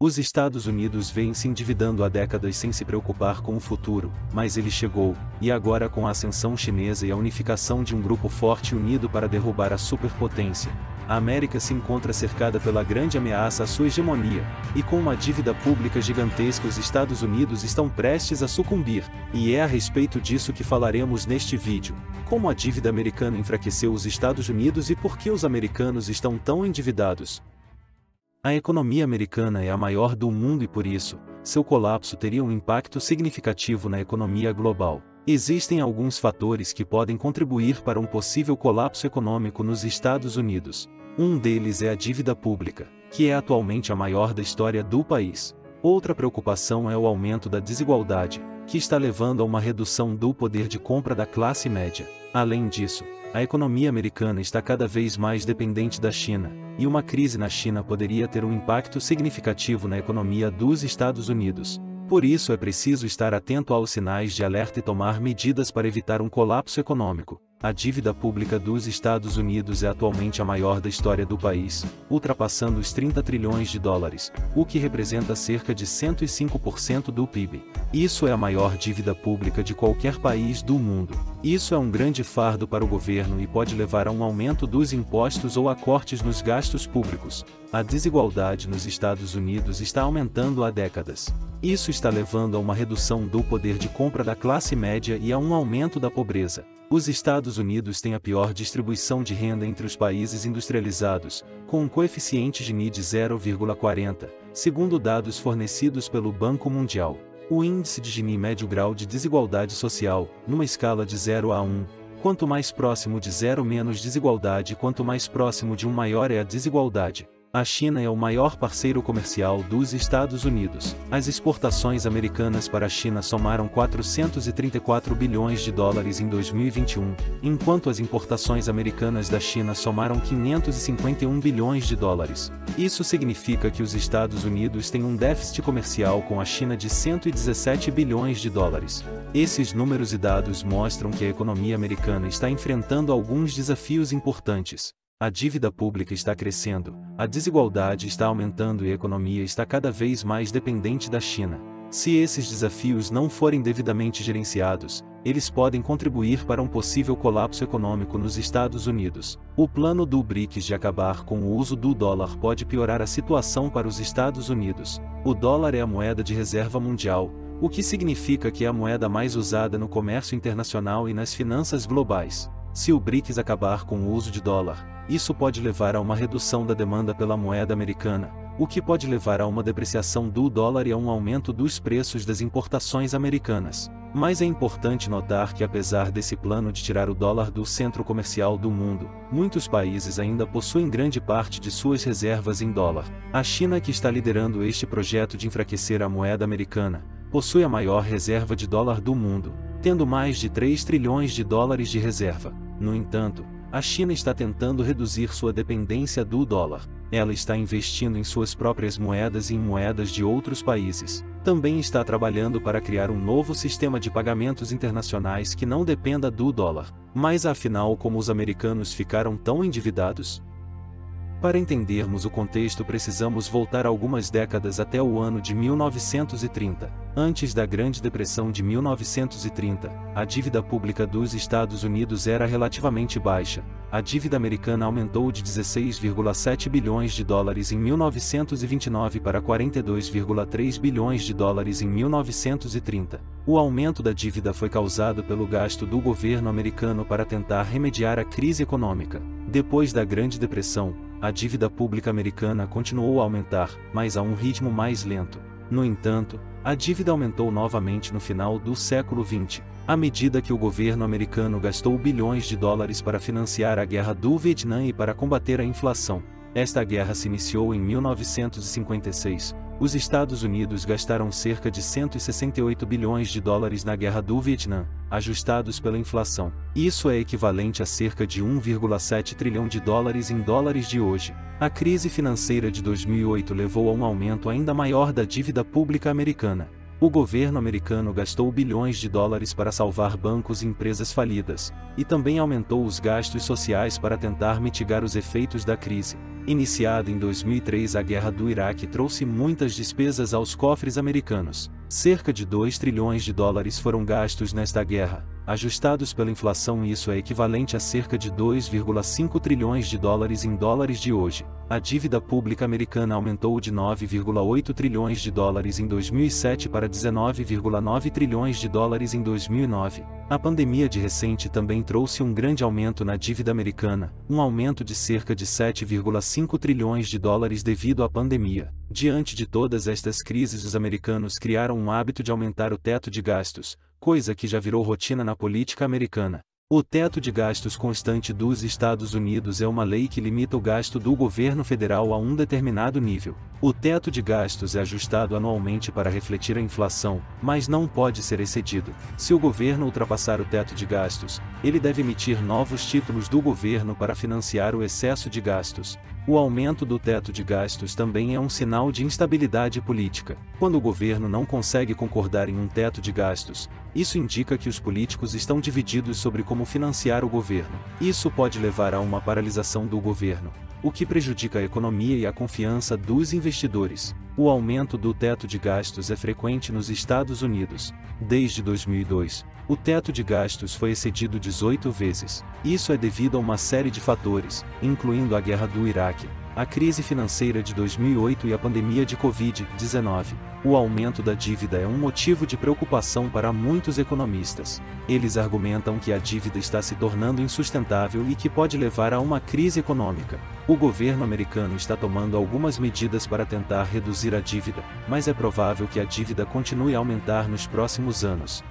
Os Estados Unidos vêm se endividando há décadas sem se preocupar com o futuro, mas ele chegou, e agora com a ascensão chinesa e a unificação de um grupo forte unido para derrubar a superpotência, a América se encontra cercada pela grande ameaça à sua hegemonia, e com uma dívida pública gigantesca os Estados Unidos estão prestes a sucumbir, e é a respeito disso que falaremos neste vídeo. Como a dívida americana enfraqueceu os Estados Unidos e por que os americanos estão tão endividados. A economia americana é a maior do mundo e por isso, seu colapso teria um impacto significativo na economia global. Existem alguns fatores que podem contribuir para um possível colapso econômico nos Estados Unidos. Um deles é a dívida pública, que é atualmente a maior da história do país. Outra preocupação é o aumento da desigualdade, que está levando a uma redução do poder de compra da classe média. Além disso, a economia americana está cada vez mais dependente da China, e uma crise na China poderia ter um impacto significativo na economia dos Estados Unidos. Por isso é preciso estar atento aos sinais de alerta e tomar medidas para evitar um colapso econômico. A dívida pública dos Estados Unidos é atualmente a maior da história do país, ultrapassando os 30 trilhões de dólares, o que representa cerca de 105% do PIB. Isso é a maior dívida pública de qualquer país do mundo. Isso é um grande fardo para o governo e pode levar a um aumento dos impostos ou a cortes nos gastos públicos. A desigualdade nos Estados Unidos está aumentando há décadas. Isso está levando a uma redução do poder de compra da classe média e a um aumento da pobreza. Os Estados Unidos têm a pior distribuição de renda entre os países industrializados, com um coeficiente Gini de 0,40, segundo dados fornecidos pelo Banco Mundial. O índice de Gini mede o grau de desigualdade social, numa escala de 0 a 1. Quanto mais próximo de 0 menos desigualdade, quanto mais próximo de 1 maior é a desigualdade. A China é o maior parceiro comercial dos Estados Unidos. As exportações americanas para a China somaram 434 bilhões de dólares em 2021, enquanto as importações americanas da China somaram 551 bilhões de dólares. Isso significa que os Estados Unidos têm um déficit comercial com a China de 117 bilhões de dólares. Esses números e dados mostram que a economia americana está enfrentando alguns desafios importantes. A dívida pública está crescendo, a desigualdade está aumentando e a economia está cada vez mais dependente da China. Se esses desafios não forem devidamente gerenciados, eles podem contribuir para um possível colapso econômico nos Estados Unidos. O plano do BRICS de acabar com o uso do dólar pode piorar a situação para os Estados Unidos. O dólar é a moeda de reserva mundial, o que significa que é a moeda mais usada no comércio internacional e nas finanças globais. Se o BRICS acabar com o uso de dólar, isso pode levar a uma redução da demanda pela moeda americana, o que pode levar a uma depreciação do dólar e a um aumento dos preços das importações americanas. Mas é importante notar que apesar desse plano de tirar o dólar do centro comercial do mundo, muitos países ainda possuem grande parte de suas reservas em dólar. A China, que está liderando este projeto de enfraquecer a moeda americana, possui a maior reserva de dólar do mundo, tendo mais de 3 trilhões de dólares de reserva. No entanto, a China está tentando reduzir sua dependência do dólar. Ela está investindo em suas próprias moedas e em moedas de outros países. Também está trabalhando para criar um novo sistema de pagamentos internacionais que não dependa do dólar. Mas afinal, como os americanos ficaram tão endividados? Para entendermos o contexto, precisamos voltar algumas décadas até o ano de 1930. Antes da Grande Depressão de 1930, a dívida pública dos Estados Unidos era relativamente baixa. A dívida americana aumentou de 16,7 bilhões de dólares em 1929 para 42,3 bilhões de dólares em 1930. O aumento da dívida foi causado pelo gasto do governo americano para tentar remediar a crise econômica. Depois da Grande Depressão, a dívida pública americana continuou a aumentar, mas a um ritmo mais lento. No entanto, a dívida aumentou novamente no final do século XX, à medida que o governo americano gastou bilhões de dólares para financiar a guerra do Vietnã e para combater a inflação. Esta guerra se iniciou em 1956. Os Estados Unidos gastaram cerca de 168 bilhões de dólares na guerra do Vietnã, ajustados pela inflação. Isso é equivalente a cerca de 1,7 trilhão de dólares em dólares de hoje. A crise financeira de 2008 levou a um aumento ainda maior da dívida pública americana. O governo americano gastou bilhões de dólares para salvar bancos e empresas falidas, e também aumentou os gastos sociais para tentar mitigar os efeitos da crise. Iniciada em 2003, a guerra do Iraque trouxe muitas despesas aos cofres americanos. Cerca de 2 trilhões de dólares foram gastos nesta guerra. Ajustados pela inflação, isso é equivalente a cerca de 2,5 trilhões de dólares em dólares de hoje. A dívida pública americana aumentou de 9,8 trilhões de dólares em 2007 para 19,9 trilhões de dólares em 2009. A pandemia de recente também trouxe um grande aumento na dívida americana, um aumento de cerca de 7,5 trilhões de dólares devido à pandemia. Diante de todas estas crises, os americanos criaram um hábito de aumentar o teto de gastos, coisa que já virou rotina na política americana. O teto de gastos constante dos Estados Unidos é uma lei que limita o gasto do governo federal a um determinado nível. O teto de gastos é ajustado anualmente para refletir a inflação, mas não pode ser excedido. Se o governo ultrapassar o teto de gastos, ele deve emitir novos títulos do governo para financiar o excesso de gastos. O aumento do teto de gastos também é um sinal de instabilidade política. Quando o governo não consegue concordar em um teto de gastos, isso indica que os políticos estão divididos sobre como financiar o governo. Isso pode levar a uma paralisação do governo, o que prejudica a economia e a confiança dos investidores. O aumento do teto de gastos é frequente nos Estados Unidos. Desde 2002, o teto de gastos foi excedido 18 vezes. Isso é devido a uma série de fatores, incluindo a guerra do Iraque, a crise financeira de 2008 e a pandemia de Covid-19. O aumento da dívida é um motivo de preocupação para muitos economistas. Eles argumentam que a dívida está se tornando insustentável e que pode levar a uma crise econômica. O governo americano está tomando algumas medidas para tentar reduzir a dívida, mas é provável que a dívida continue a aumentar nos próximos anos.